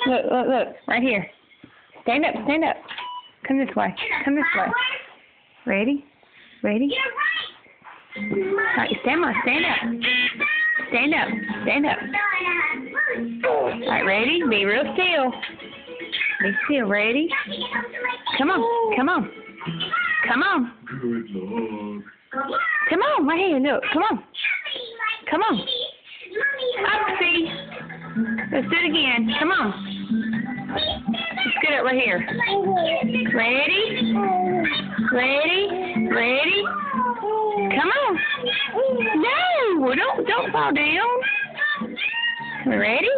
Look, look, look. Right here. Stand up, stand up. Come this way. Come this way. Ready? Ready? All right, stand up, stand up. Stand up, stand up. All right, ready? Be real still. Be still, ready? Come on, come on. Come on. Good Lord. Come on, right here, look. Come on. Come on. Upsy. Let's do it again. Come on. Let's get it right here. Ready? Ready? Ready? Come on. No, don't fall down. Ready?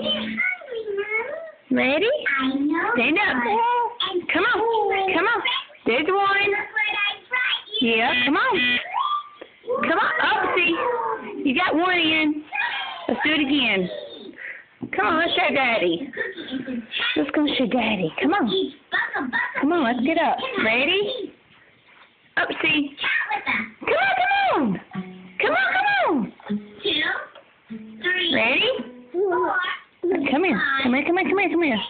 Ready? Stand up. Come on. Come on. There's one. Yeah, come on. Come on, Upsy. You got one in. Let's do it again. Come on, let's show Daddy. Let's go show Daddy. Come on. Come on, let's get up. Ready? Upsy. Come on, come on. Come on, come on. 2, 3, Ready? 4, Come here. Come here, come here, come here, come here.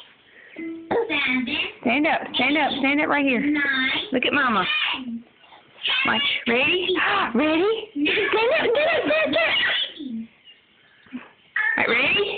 7, Stand up, stand up, stand up right here. 9, Look at Mama. 10. Watch. Ready? Ready? Stand up, stand up, stand up. All right, ready?